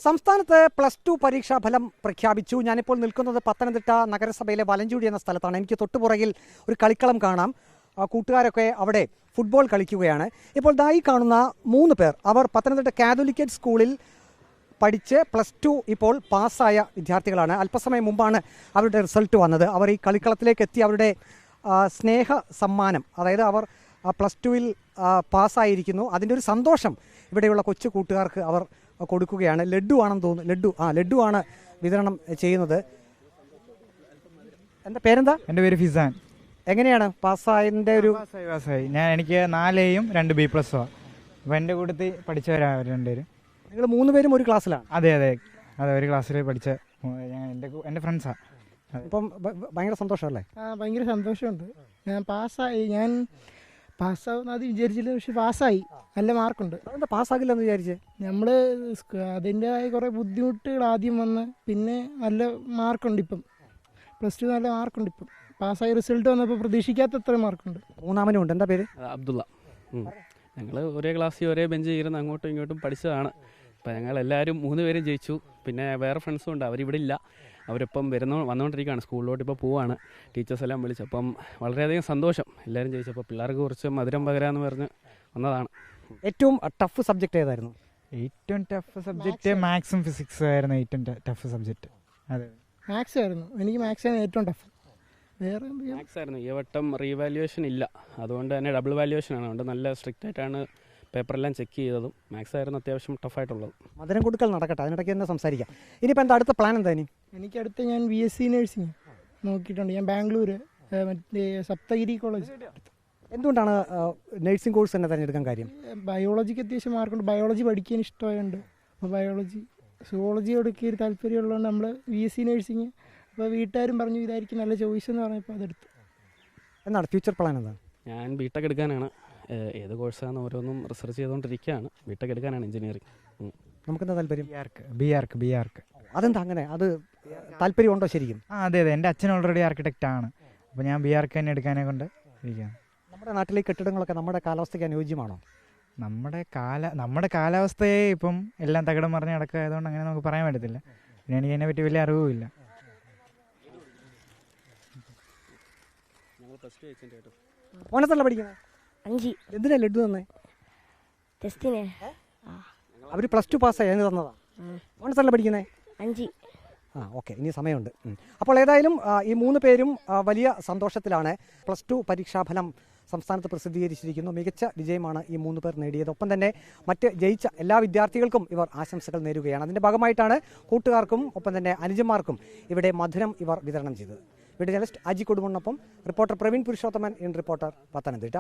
സംസ്ഥാനത്ത് +2 പരീക്ഷാഫലം പ്രഖ്യാപിച്ചു. ഞാനിപ്പോൾ നിൽക്കുന്നത് പത്തനംതിട്ട നഗരസഭയിലെ വലഞ്ചൂടി എന്ന സ്ഥലത്താണ്. എനിക്ക് തൊട്ടുപുറകിൽ ഒരു കളിക്കളം കാണാം. കൂട്ടുകാരൊക്കെ അവിടെ ഫുട്ബോൾ കളിക്കുകയാണ്. ഇപ്പോൾ ദായി കാണുന്ന 3 പേർ, അവർ പത്തനംതിട്ട കാതോലിക്കറ്റ് സ്കൂളിൽ പഠിച്ച് +2 ഇപ്പോൾ പാസ്സായ വിദ്യാർത്ഥികളാണ്. അല്പസമയം മുമ്പാണ് അവരുടെ റിസൾട്ട് വന്നത്. അവർ ഈ കളിക്കളത്തിലേക്ക് എത്തി അവരുടെ സ്നേഹ സമ്മാനം, അതായത് അവർ +2-ൽ പാസ്സായിരിക്കുന്നു, അതിൻ്റെ ഒരു സന്തോഷം ഇവിടെയുള്ള കൊച്ചു കൂട്ടുകാർക്ക് അവർ കൊടുക്കുകയാണ്. ലഡ്ഡു ആണെന്ന് തോന്നുന്നു. ലഡ്ഡു ആണ് വിതരണം ചെയ്യുന്നത്. എൻ്റെ പേരെന്താ? എൻ്റെ പേര് ഫിസാൻ. എങ്ങനെയാണ് പാസ്സായതിൻ്റെ ഒരു? എനിക്ക് 4Aയും 2 B+. അപ്പോൾ എൻ്റെ കൂട്ടത്തിൽ പഠിച്ചവരാ രണ്ടുപേരും. നിങ്ങൾ 3 പേരും ഒരു ക്ലാസ്സിലാണ്? അതെ, ഒരു ക്ലാസ്സിൽ പഠിച്ച എൻ്റെ ഫ്രണ്ട്സാണ്. അപ്പം ഭയങ്കര സന്തോഷമല്ലേ? ഭയങ്കര സന്തോഷമുണ്ട്. ഞാൻ പാസ്സാവുന്ന അത് വിചാരിച്ചില്ല, പക്ഷെ പാസ്സായി. നല്ല മാർക്കുണ്ട്. അതെന്താ പാസ്സാകില്ലെന്ന് വിചാരിച്ചേ? നമ്മൾ അതിൻ്റെതായ കുറേ ബുദ്ധിമുട്ടുകൾ ആദ്യം വന്ന്, പിന്നെ നല്ല മാർക്കുണ്ട്. ഇപ്പം +2 നല്ല മാർക്കുണ്ട്. ഇപ്പം പാസ്സായി റിസൾട്ട് വന്നപ്പോൾ പ്രതീക്ഷിക്കാത്തത്ര മാർക്കുണ്ട്. മൂന്നാമനും ഉണ്ട്. എന്താ പേര്? അബ്ദുള്ള. ഞങ്ങൾ ഒരേ ക്ലാസ്സിൽ ഒരേ ബെഞ്ച് ഇരുന്ന് അങ്ങോട്ടും ഇങ്ങോട്ടും പഠിച്ചതാണ്. അപ്പോൾ ഞങ്ങളെല്ലാവരും 3 പേരും ജയിച്ചു. പിന്നെ വേറെ ഫ്രണ്ട്സും ഉണ്ട്, അവരിവിടെ ഇല്ല. അവരിപ്പം വന്നുകൊണ്ടിരിക്കുകയാണ്, സ്കൂളിലോട്ട് ഇപ്പോൾ പോവാണ്. ടീച്ചേഴ്സ് എല്ലാം വിളിച്ചപ്പം വളരെയധികം സന്തോഷം. എല്ലാവരും ജയിച്ചപ്പോൾ പിള്ളേർക്ക് കുറച്ച് മധുരം പകരാമെന്ന് പറഞ്ഞ് വന്നതാണ്. ഏറ്റവും ടഫ് സബ്ജക്റ്റ് ഏതായിരുന്നു? ഏറ്റവും ടഫ് സബ്ജക്റ്റ് മാത്സും ഫിസിക്സും ആയിരുന്നു. ഏറ്റവും ടഫ് സബ്ജക്റ്റ് അതെ, മാത്സ് ആയിരുന്നു. എനിക്ക് മാത്സ് ആണ് ഏറ്റവും ടഫ്. വേറെ മാത്സ് ആയിരുന്നു. ഈ വട്ടം റീവാല്യുവേഷൻ ഇല്ല, അതുകൊണ്ട് തന്നെ ഡബിൾ വാല്യുവേഷനാണ്. അതുകൊണ്ട് നല്ല സ്ട്രിക്റ്റ് ആയിട്ടാണ് പേപ്പറെല്ലാം ചെക്ക് ചെയ്തതും. മാത്സ് ആയിരുന്നു അത്യാവശ്യം ടഫായിട്ടുള്ളത്. മധുരം കൊടുക്കൽ നടക്കട്ടെ, അതിനിടയ്ക്ക് തന്നെ സംസാരിക്കാം. ഇനിയിപ്പോൾ എന്താ അടുത്ത പ്ലാൻ എന്താ? എനിക്കടുത്ത് ഞാൻ BSc നഴ്സിംഗ് നോക്കിയിട്ടുണ്ട്. ഞാൻ ബാംഗ്ലൂർ മറ്റേ സപ്തഗിരി കോളേജ്. എന്തുകൊണ്ടാണ് നഴ്സിംഗ് കോഴ്സ് തന്നെ തിരഞ്ഞെടുക്കാൻ കാര്യം? ബയോളജിക്ക് അത്യാവശ്യം മാർക്കുണ്ട്. ബയോളജി പഠിക്കാൻ ഇഷ്ടമായുണ്ട്. അപ്പോൾ സുവോളജി എടുക്കാൻ ഒരു താല്പര്യമുള്ളതുകൊണ്ട് നമ്മൾ BSc നഴ്സിംഗ്. അപ്പോൾ വീട്ടുകാരും പറഞ്ഞു ഇതായിരിക്കും നല്ല ചോയ്സ് എന്ന് പറഞ്ഞപ്പോൾ അതെടുത്തു. എന്താണ് ഫ്യൂച്ചർ പ്ലാൻ? എന്താണ്? ഞാൻ ബിടെക് എടുക്കാനാണ്. ഏത് കോഴ്സാണെന്ന് ഓരോന്നും റിസർച്ച് ചെയ്തുകൊണ്ടിരിക്കുകയാണ്. ബിടെക് എടുക്കാനാണ്, എഞ്ചിനീയറിംഗ്. നമുക്കെന്താ താല്പര്യം? ബി ആർക്ക്. അതെന്താ അങ്ങനെ? അത് താല്പര്യമുണ്ടോ ശരിക്കും? അതെ, എൻ്റെ അച്ഛൻ ഓൾറെഡി ആർക്കിടെക്റ്റ് ആണ്. അപ്പോൾ ഞാൻ ബി ആർക്ക് തന്നെ എടുക്കാനെ കൊണ്ട് ഇരിക്കുകയാണ്. നമ്മുടെ നാട്ടിലെ കെട്ടിടങ്ങളൊക്കെ നമ്മുടെ കാലാവസ്ഥയ്ക്ക് അനുയോജ്യമാണോ? നമ്മുടെ കാലാവസ്ഥയെ ഇപ്പം എല്ലാം തകിടം മറിഞ്ഞ് നടക്കുകയായതുകൊണ്ട് അങ്ങനെ നമുക്ക് പറയാൻ പറ്റത്തില്ല. പിന്നെ എനിക്ക് അതിനെപ്പറ്റി വലിയ അറിവുമില്ല. ഓനത്തല്ല പഠിക്കുന്നത്? 5. എന്തിനാ ലഡ്ഡു തന്നെ? ടെസ്റ്റിന് അവർ +2 പാസ്സായി, അതിന് തന്നതാ. ഓനത്തല്ല പഠിക്കുന്നത്? 5. ഓക്കെ, ഇനി സമയമുണ്ട്. അപ്പോൾ ഏതായാലും ഈ 3 പേരും വലിയ സന്തോഷത്തിലാണ്. +2 പരീക്ഷാഫലം സംസ്ഥാനത്ത് പ്രസിദ്ധീകരിച്ചിരിക്കുന്നു. മികച്ച വിജയമാണ് ഈ 3 പേർ നേടിയത്. ഒപ്പം തന്നെ മറ്റ് ജയിച്ച എല്ലാ വിദ്യാർത്ഥികൾക്കും ഇവർ ആശംസകൾ നേരുകയാണ്. അതിൻ്റെ ഭാഗമായിട്ടാണ് കൂട്ടുകാർക്കും ഒപ്പം തന്നെ അനുജന്മാർക്കും ഇവിടെ മധുരം ഇവർ വിതരണം ചെയ്തത്. വീഡിയോ ജേർണലിസ്റ്റ് അജി കൊടുമണ്ണൊപ്പം reporter Praveen Purushothaman, in reporter, Pathanamthitta.